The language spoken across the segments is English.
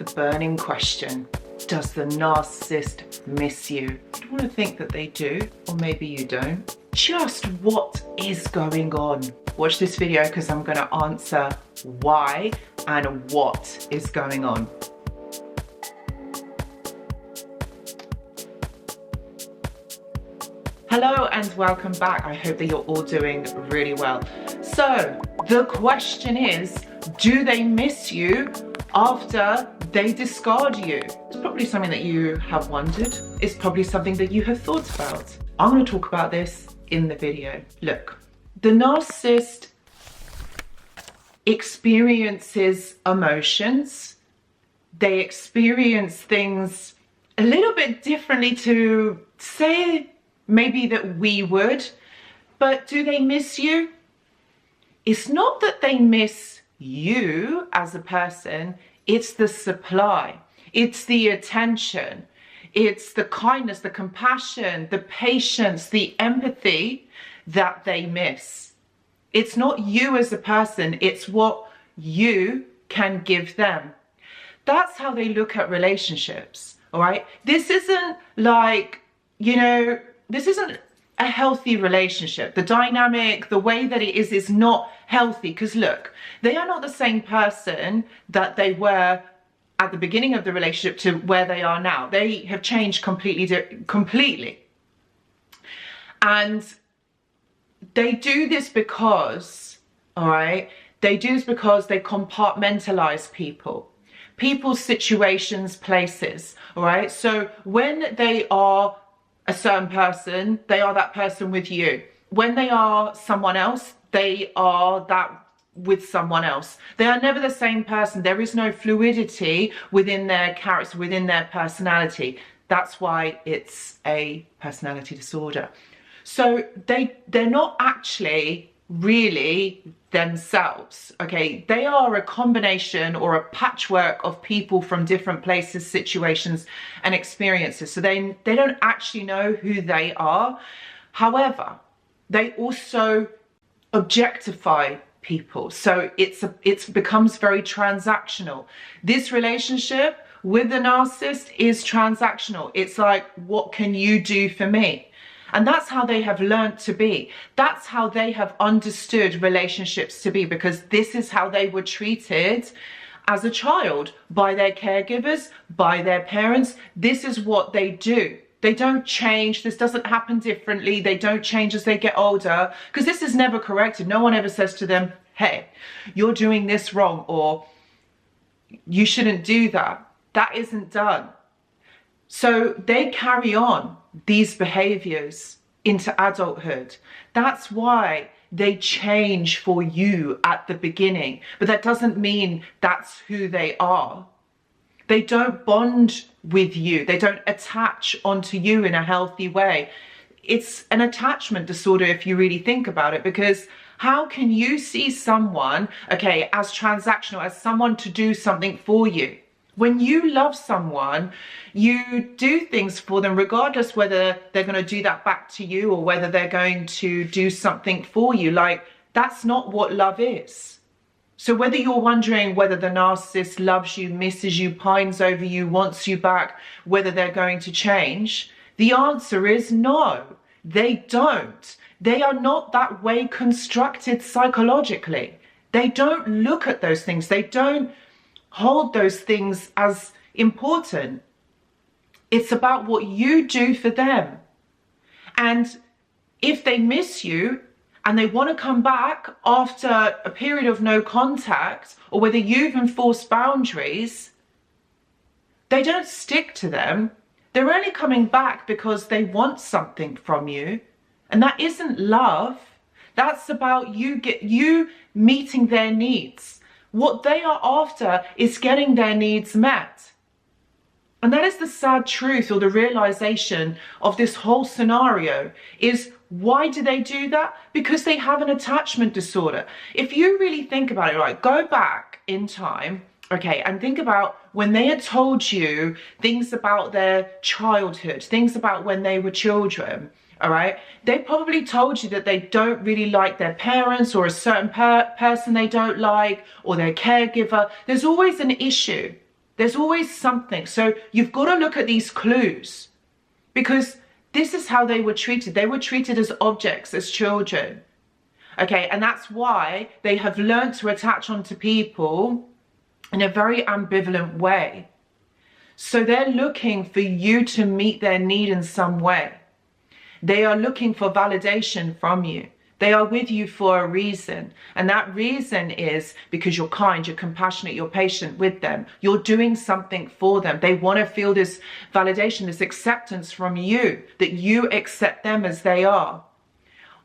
the burning question. Does the narcissist miss you? I want to think that they do, or maybe you don't. Just what is going on? Watch this video because I'm going to answer why and what is going on. Hello and welcome back. I hope that you're all doing really well. So the question is, do they miss you after they discard you? It's probably something that you have wondered. It's probably something that you have thought about. I'm going to talk about this in the video. Look, the narcissist experiences emotions. They experience things a little bit differently to say maybe that we would, but do they miss you? It's not that they miss you as a person, it's the supply, it's the attention, it's the kindness, the compassion, the patience, the empathy that they miss. It's not you as a person, it's what you can give them. That's how they look at relationships, all right? This isn't like, this isn't a healthy relationship. The dynamic, the way that it is not healthy, because look, they are not the same person that they were at the beginning of the relationship to where they are now. They have changed completely. And they do this because, all right, they do this because they compartmentalize people's situations, places, all right? So when they are a certain person, they are that person with you. When they are someone else, they are that with someone else. They are never the same person. There is no fluidity within their character, within their personality. That's why it's a personality disorder. So they're not actually really themselves, okay? They are a combination or a patchwork of people from different places, situations and experiences. So they don't actually know who they are. However, they also objectify people. So it becomes very transactional. This relationship with the narcissist is transactional. It's like, what can you do for me? And that's how they have learned to be. That's how they have understood relationships to be, because this is how they were treated as a child by their caregivers, by their parents. This is what they do. They don't change. This doesn't happen differently. They don't change as they get older, because this is never corrected. No one ever says to them, hey, you're doing this wrong, or you shouldn't do that. That isn't done. So they carry on these behaviors into adulthood. That's why they change for you at the beginning, but that doesn't mean that's who they are. They don't bond with you. They don't attach onto you in a healthy way. It's an attachment disorder if you really think about it, because how can you see someone, okay, as transactional, as someone to do something for you? When you love someone, you do things for them, regardless whether they're going to do that back to you or whether they're going to do something for you. Like, that's not what love is. So whether you're wondering whether the narcissist loves you, misses you, pines over you, wants you back, whether they're going to change, the answer is no, they don't. They are not that way constructed psychologically. They don't look at those things. They don't hold those things as important. It's about what you do for them. And if they miss you and they want to come back after a period of no contact, or whether you've enforced boundaries, they don't stick to them. They're only coming back because they want something from you. And that isn't love. That's about you meeting their needs. What they are after is getting their needs met. And that is the sad truth, or the realization of this whole scenario, is why do they do that? Because they have an attachment disorder. If you really think about it, right, go back in time, okay, and think about when they had told you things about their childhood, things about when they were children, all right? They probably told you that they don't really like their parents, or a certain person they don't like, or their caregiver. There's always an issue. There's always something. So you've got to look at these clues, because this is how they were treated. They were treated as objects, as children. Okay, and that's why they have learned to attach onto people in a very ambivalent way. So they're looking for you to meet their need in some way. They are looking for validation from you. They are with you for a reason. And that reason is because you're kind, you're compassionate, you're patient with them. You're doing something for them. They want to feel this validation, this acceptance from you, that you accept them as they are.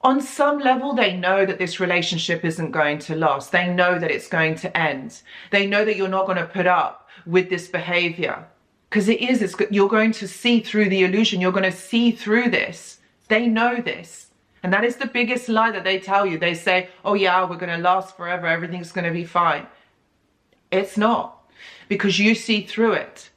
On some level, they know that this relationship isn't going to last. They know that it's going to end. They know that you're not going to put up with this behavior, because you're going to see through the illusion. You're going to see through this. They know this. And that is the biggest lie that they tell you. They say, oh yeah, we're going to last forever. Everything's going to be fine. It's not, because you see through it.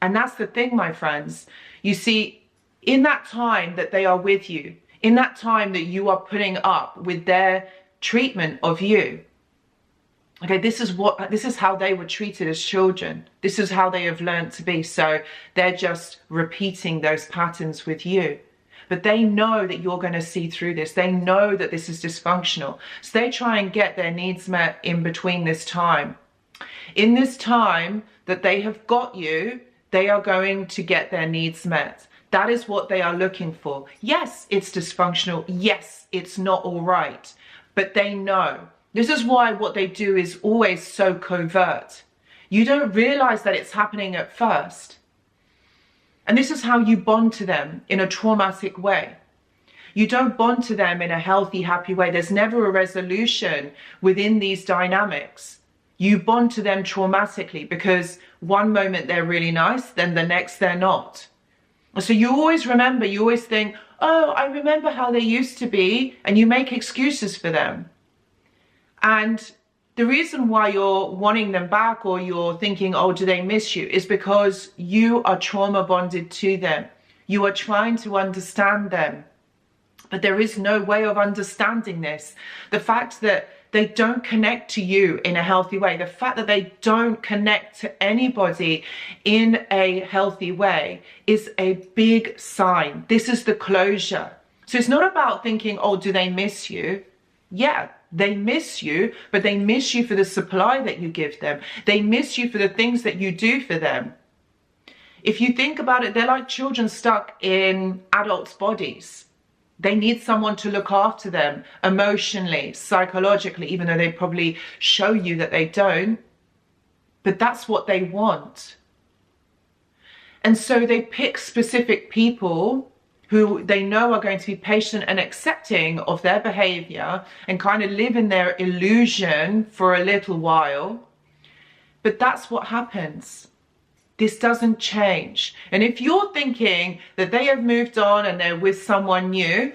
And that's the thing, my friends. You see, in that time that they are with you, in that time that you are putting up with their treatment of you, okay, this is how they were treated as children. This is how they have learned to be. So they're just repeating those patterns with you. But they know that you're going to see through this. They know that this is dysfunctional. So they try and get their needs met in between this time. In this time that they have got you, they are going to get their needs met. That is what they are looking for. Yes, it's dysfunctional. Yes, it's not all right. But they know. This is why what they do is always so covert. You don't realize that it's happening at first. And this is how you bond to them in a traumatic way. You don't bond to them in a healthy, happy way. There's never a resolution within these dynamics. You bond to them traumatically, because one moment they're really nice, then the next they're not. So you always remember, you always think, oh, I remember how they used to be, and you make excuses for them. And the reason why you're wanting them back, or you're thinking, oh, do they miss you, is because you are trauma bonded to them. You are trying to understand them. But there is no way of understanding this. The fact that they don't connect to you in a healthy way, the fact that they don't connect to anybody in a healthy way, is a big sign. This is the closure. So it's not about thinking, oh, do they miss you? Yeah, they miss you, but they miss you for the supply that you give them. They miss you for the things that you do for them. If you think about it, they're like children stuck in adults' bodies. They need someone to look after them emotionally, psychologically, even though they probably show you that they don't. But that's what they want. And so they pick specific people who they know are going to be patient and accepting of their behavior and kind of live in their illusion for a little while. But that's what happens. This doesn't change. And if you're thinking that they have moved on and they're with someone new,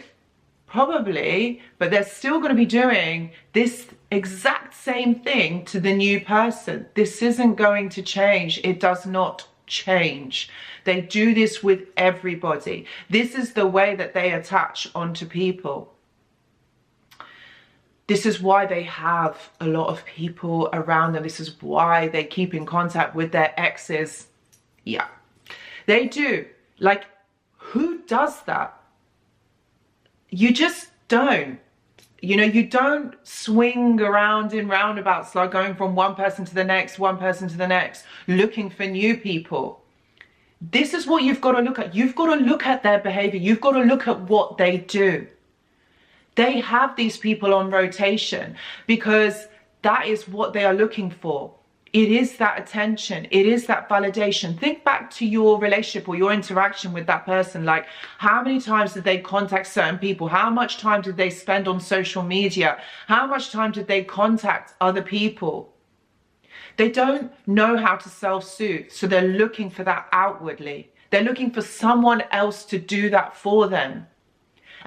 probably, but they're still going to be doing this exact same thing to the new person. This isn't going to change. It does not change. They do this with everybody. This is the way that they attach onto people. This is why they have a lot of people around them. This is why they keep in contact with their exes. Yeah, they do. Like, who does that? You just don't. You know, you don't swing around in roundabouts, like going from one person to the next, one person to the next, looking for new people. This is what you've got to look at. You've got to look at their behavior. You've got to look at what they do. They have these people on rotation because that is what they are looking for. It is that attention. It is that validation. Think back to your relationship or your interaction with that person. Like, how many times did they contact certain people? How much time did they spend on social media? How much time did they contact other people? They don't know how to self-soothe, so they're looking for that outwardly. They're looking for someone else to do that for them.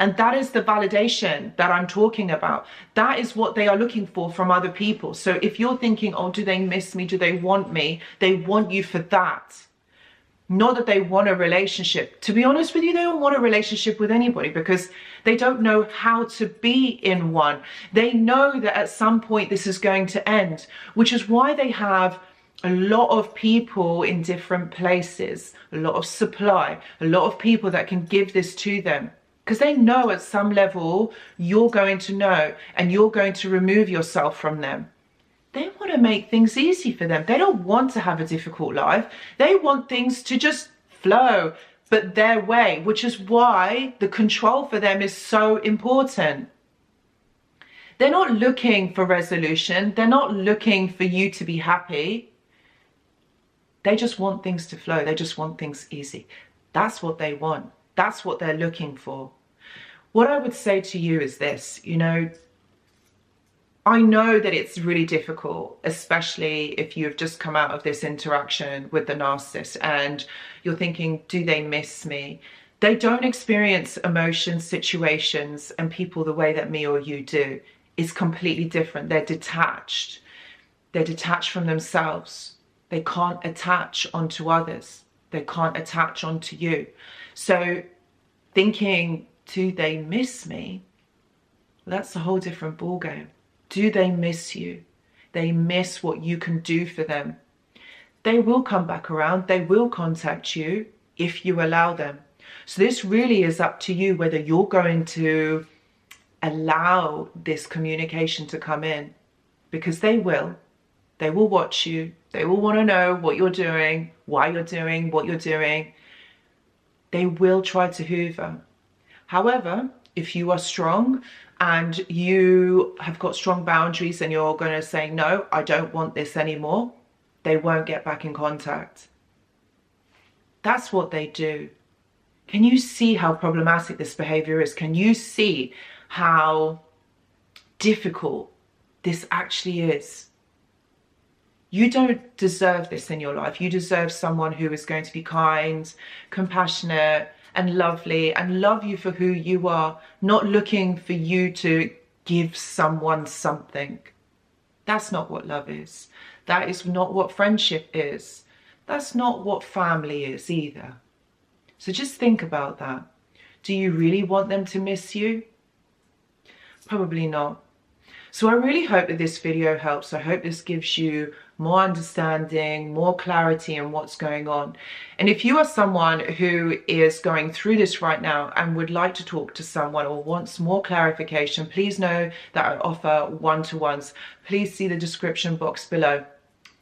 And that is the validation that I'm talking about. That is what they are looking for from other people. So if you're thinking, oh, do they miss me? Do they want me? They want you for that. Not that they want a relationship. To be honest with you, they don't want a relationship with anybody because they don't know how to be in one. They know that at some point this is going to end, which is why they have a lot of people in different places, a lot of supply, a lot of people that can give this to them. Because they know at some level you're going to know and you're going to remove yourself from them. They want to make things easy for them. They don't want to have a difficult life. They want things to just flow, but their way, which is why the control for them is so important. They're not looking for resolution. They're not looking for you to be happy. They just want things to flow. They just want things easy. That's what they want. That's what they're looking for. What I would say to you is this, you know, I know that it's really difficult, especially if you've just come out of this interaction with the narcissist and you're thinking, do they miss me? They don't experience emotions, situations, and people the way that me or you do. It's completely different. They're detached. They're detached from themselves. They can't attach onto others. They can't attach onto you. So thinking, do they miss me? Well, that's a whole different ballgame. Do they miss you? They miss what you can do for them. They will come back around. They will contact you if you allow them. So this really is up to you whether you're going to allow this communication to come in, because they will. They will watch you. They will want to know what you're doing, why you're doing what you're doing. They will try to hoover. However, if you are strong and you have got strong boundaries and you're going to say, no, I don't want this anymore, they won't get back in contact. That's what they do. Can you see how problematic this behavior is? Can you see how difficult this actually is? You don't deserve this in your life. You deserve someone who is going to be kind, compassionate, and lovely, and love you for who you are, not looking for you to give someone something. That's not what love is. That is not what friendship is. That's not what family is either. So just think about that. Do you really want them to miss you? Probably not. So I really hope that this video helps. I hope this gives you more understanding, more clarity in what's going on. And if you are someone who is going through this right now and would like to talk to someone or wants more clarification, please know that I offer one-to-ones. Please see the description box below.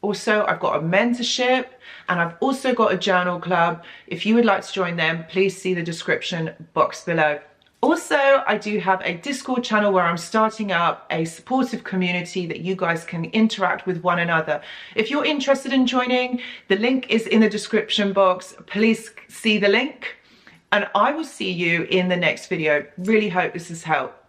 Also, I've got a mentorship and I've also got a journal club. If you would like to join them, please see the description box below. Also, I do have a Discord channel where I'm starting up a supportive community that you guys can interact with one another. If you're interested in joining, the link is in the description box. Please see the link and I will see you in the next video. Really hope this has helped.